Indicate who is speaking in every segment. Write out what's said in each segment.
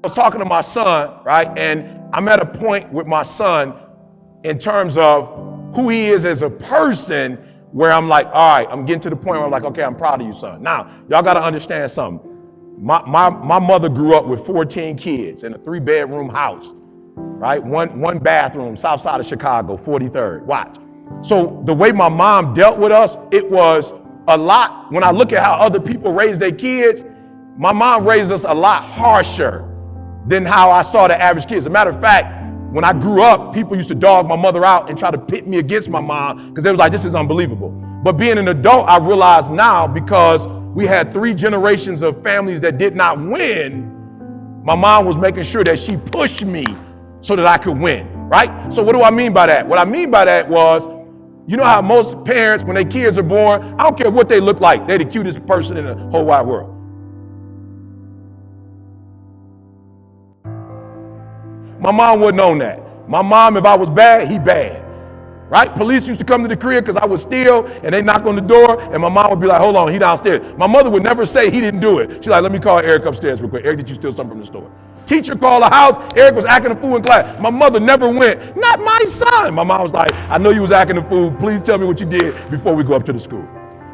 Speaker 1: was talking to my son, right? And I'm at a point with my son in terms of who he is as a person where I'm like, all right, I'm getting to the point where I'm like, okay, I'm proud of you, son. Now, y'all got to understand something. My mother grew up with 14 kids in a 3-bedroom house, right? One bathroom, south side of Chicago, 43rd. Watch. So the way my mom dealt with us, it was a lot. When I look at how other people raise their kids, my mom raised us a lot harsher than how I saw the average kids. As a matter of fact, when I grew up, people used to dog my mother out and try to pit me against my mom because they was like, this is unbelievable. But being an adult, I realize now, because we had 3 generations of families that did not win, my mom was making sure that she pushed me so that I could win, right? So what do I mean by that? What I mean by that was, you know how most parents, when their kids are born, I don't care what they look like, they're the cutest person in the whole wide world. My mom wouldn't own that. My mom, if I was bad, he bad, right? Police used to come to the crib because I would steal, and they knock on the door, and my mom would be like, hold on, he downstairs. My mother would never say he didn't do it. She's like, let me call Eric upstairs real quick. Eric, did you steal something from the store? Teacher called the house, Eric was acting a fool in class. My mother never went, not my son. My mom was like, I know you was acting a fool. Please tell me what you did before we go up to the school.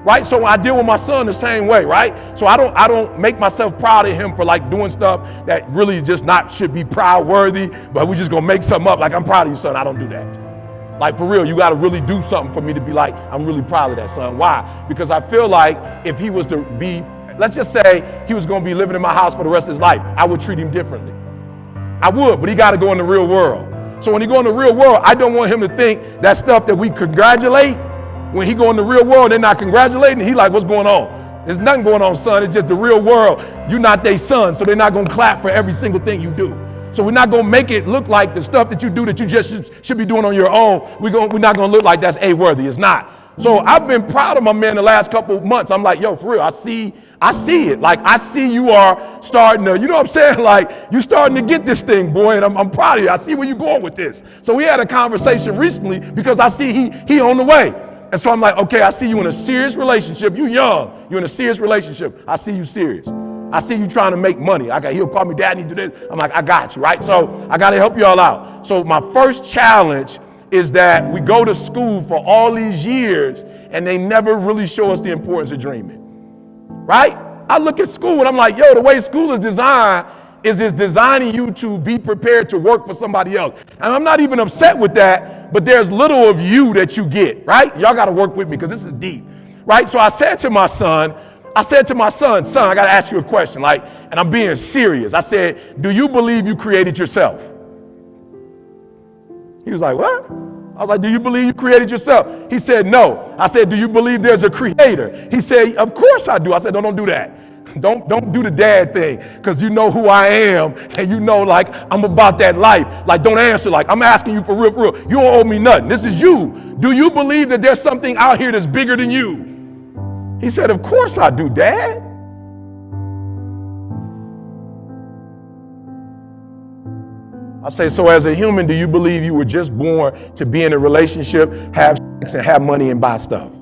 Speaker 1: Right? So I deal with my son the same way, right? So I don't make myself proud of him for like doing stuff that really just should be proud worthy, but we just gonna make something up like, I'm proud of you, son. I don't do that. Like, for real, you gotta really do something for me to be like, I'm really proud of that, son. Why? Because I feel like if he was to be, let's just say he was gonna be living in my house for the rest of his life, I would treat him differently. I would, but he gotta go in the real world. So when he go in the real world, I don't want him to think that stuff that we congratulate, when he go in the real world, they're not congratulating, he like, what's going on? There's nothing going on, son. It's just the real world. You're not their son, so they're not going to clap for every single thing you do. So we're not going to make it look like the stuff that you do that you just should be doing on your own. We're not going to look like that's A-worthy. It's not. So I've been proud of my man the last couple of months. I'm like, yo, for real, I see it. Like, I see you are starting to, you know what I'm saying? Like, you starting to get this thing, boy, and I'm proud of you. I see where you're going with this. So we had a conversation recently because I see he on the way. And so I'm like, okay, I see you in a serious relationship. You young, you're in a serious relationship. I see you serious. I see you trying to make money. He'll call me, dad, I need to do this. I'm like, I got you, right? So I got to help you all out. So my first challenge is that we go to school for all these years and they never really show us the importance of dreaming, right? I look at school and I'm like, yo, the way school is designed is it's designing you to be prepared to work for somebody else. And I'm not even upset with that, but there's little of you that you get, right? Y'all got to work with me because this is deep, right? So I said to my son, son, I got to ask you a question, like, and I'm being serious. I said, do you believe you created yourself? He was like, what? I was like, do you believe you created yourself? He said, no. I said, do you believe there's a creator? He said, of course I do. I said, no, don't do that. Don't do the dad thing, because you know who I am and you know, like, I'm about that life. Like, don't answer like, I'm asking you for real, for real. You don't owe me nothing. This is you. Do you believe that there's something out here that's bigger than you? He said, of course I do, Dad. I say, so as a human, do you believe you were just born to be in a relationship, have sex, and have money and buy stuff?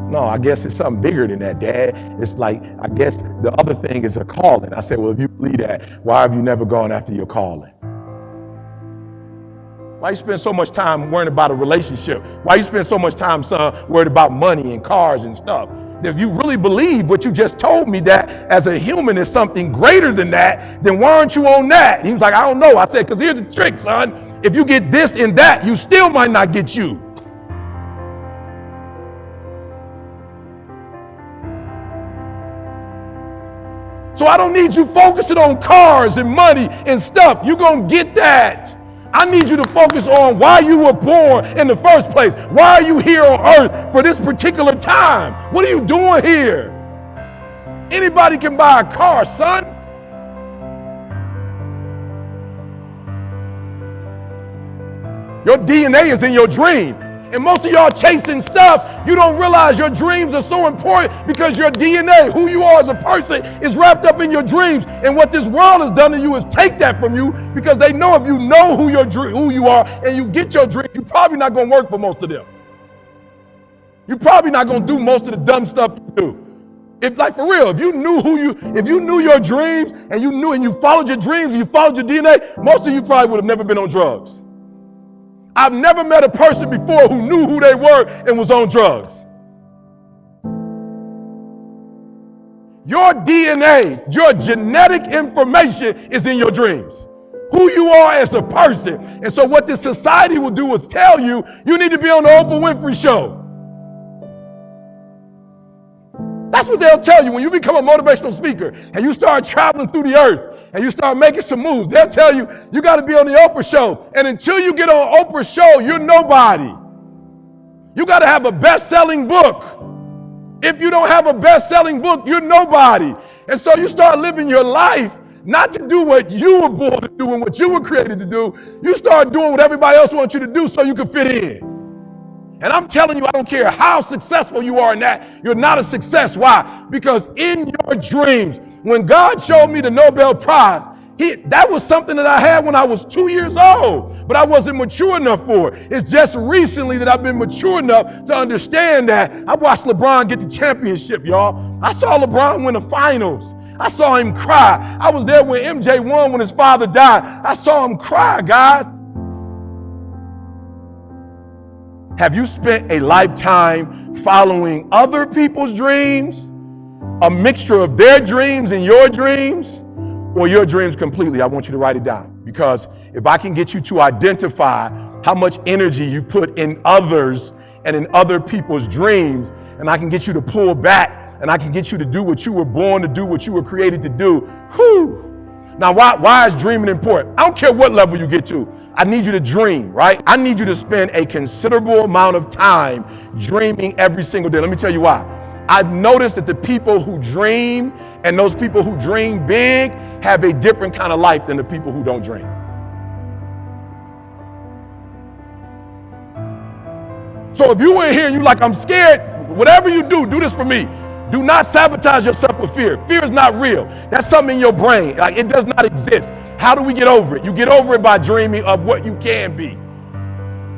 Speaker 1: No, I guess it's something bigger than that, Dad. It's like, I guess the other thing is a calling. I said, well, if you believe that, why have you never gone after your calling? Why you spend so much time worrying about a relationship? Why you spend so much time, son, worried about money and cars and stuff? If you really believe what you just told me, that as a human is something greater than that, then why aren't you on that? He was like, I don't know. I said, because here's the trick, son. If you get this and that, you still might not get you. So I don't need you focusing on cars and money and stuff. You're going to get that. I need you to focus on why you were born in the first place. Why are you here on earth for this particular time? What are you doing here? Anybody can buy a car, son. Your DNA is in your dream. And most of y'all chasing stuff, you don't realize your dreams are so important because your DNA, who you are as a person, is wrapped up in your dreams. And what this world has done to you is take that from you, because they know if you know who you are and you get your dreams, you're probably not going to work for most of them. You're probably not going to do most of the dumb stuff you do. If like for real, if you knew your dreams and you followed your dreams and you followed your DNA, most of you probably would have never been on drugs. I've never met a person before who knew who they were and was on drugs. Your DNA, your genetic information is in your dreams. Who you are as a person. And so what this society will do is tell you, you need to be on the Oprah Winfrey show. That's what they'll tell you when you become a motivational speaker and you start traveling through the earth and you start making some moves. They'll tell you, you got to be on the Oprah show. And until you get on Oprah's show, you're nobody. You got to have a best-selling book. If you don't have a best-selling book, you're nobody. And so you start living your life not to do what you were born to do and what you were created to do. You start doing what everybody else wants you to do so you can fit in. And I'm telling you, I don't care how successful you are in that, you're not a success. Why? Because in your dreams, when God showed me the Nobel Prize, that was something that I had when I was 2 years old, but I wasn't mature enough for it. It's just recently that I've been mature enough to understand that. I watched LeBron get the championship, y'all. I saw LeBron win the finals. I saw him cry. I was there when MJ won when his father died. I saw him cry, guys. Have you spent a lifetime following other people's dreams? A mixture of their dreams and your dreams? Or your dreams completely? I want you to write it down. Because if I can get you to identify how much energy you put in others and in other people's dreams, and I can get you to pull back, and I can get you to do what you were born to do, what you were created to do. Whew. Now, why is dreaming important? I don't care what level you get to. I need you to dream, right? I need you to spend a considerable amount of time dreaming every single day. Let me tell you why. I've noticed that the people who dream and those people who dream big have a different kind of life than the people who don't dream. So if you were here and you're like, I'm scared, whatever you do this for me. Do not sabotage yourself with fear. Fear is not real. That's something in your brain. Like, it does not exist. How do we get over it? You get over it by dreaming of what you can be.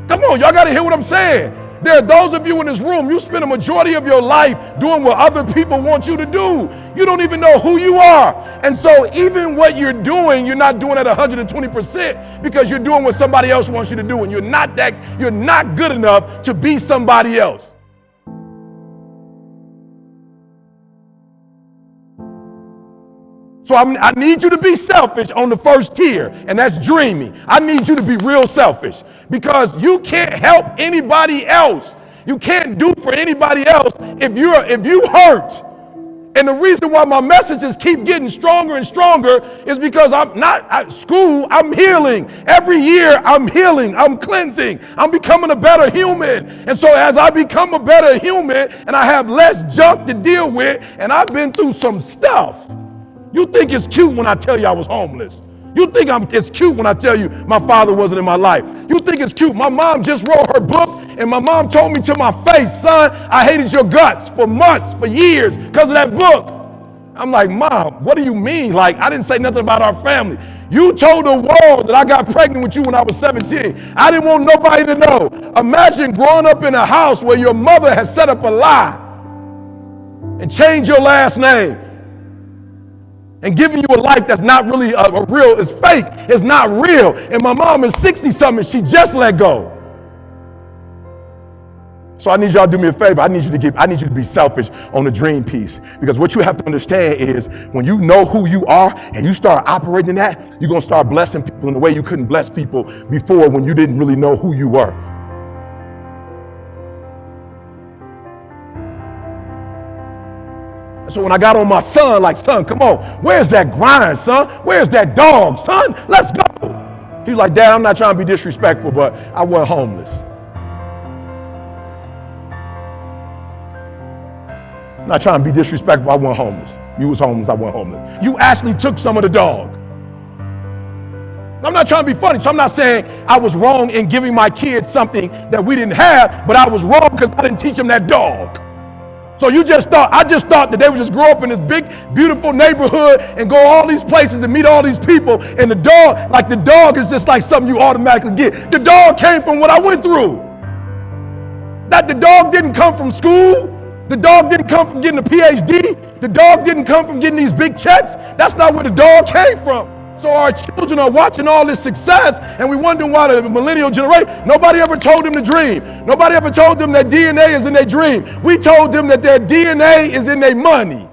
Speaker 1: Come on, y'all got to hear what I'm saying. There are those of you in this room, you spend a majority of your life doing what other people want you to do. You don't even know who you are. And so even what you're doing, you're not doing at 120% because you're doing what somebody else wants you to do. And you're not good enough to be somebody else. So I need you to be selfish on the first tier, and that's dreaming. I need you to be real selfish because you can't help anybody else. You can't do for anybody else if you hurt. And the reason why my messages keep getting stronger and stronger is because I'm not at school, I'm healing. Every year I'm healing, I'm cleansing, I'm becoming a better human. And so as I become a better human and I have less junk to deal with, and I've been through some stuff. You think it's cute when I tell you I was homeless. You think it's cute when I tell you my father wasn't in my life. You think it's cute. My mom just wrote her book, and my mom told me to my face, son, I hated your guts for months, for years, because of that book. I'm like, Mom, what do you mean? Like, I didn't say nothing about our family. You told the world that I got pregnant with you when I was 17. I didn't want nobody to know. Imagine growing up in a house where your mother has set up a lie and changed your last name. And giving you a life that's not really real, it's fake, it's not real. And my mom is 60-something, she just let go. So I need y'all to do me a favor. I need you to be selfish on the dream piece. Because what you have to understand is when you know who you are and you start operating that, you're going to start blessing people in a way you couldn't bless people before when you didn't really know who you were. So when I got on my son, like, son, come on, where's that grind, son? Where's that dog, son? Let's go. He was like, Dad, I'm not trying to be disrespectful, but I wasn't homeless. I'm not trying to be disrespectful, I wasn't homeless. You was homeless, I wasn't homeless. You actually took some of the dog. I'm not trying to be funny, so I'm not saying I was wrong in giving my kids something that we didn't have, but I was wrong because I didn't teach them that dog. So I just thought that they would just grow up in this big, beautiful neighborhood and go all these places and meet all these people. And the dog is just like something you automatically get. The dog came from what I went through. That the dog didn't come from school. The dog didn't come from getting a Ph.D. The dog didn't come from getting these big checks. That's not where the dog came from. So our children are watching all this success and we wondering why the millennial generation, nobody ever told them to dream. Nobody ever told them that DNA is in their dream. We told them that their DNA is in their money.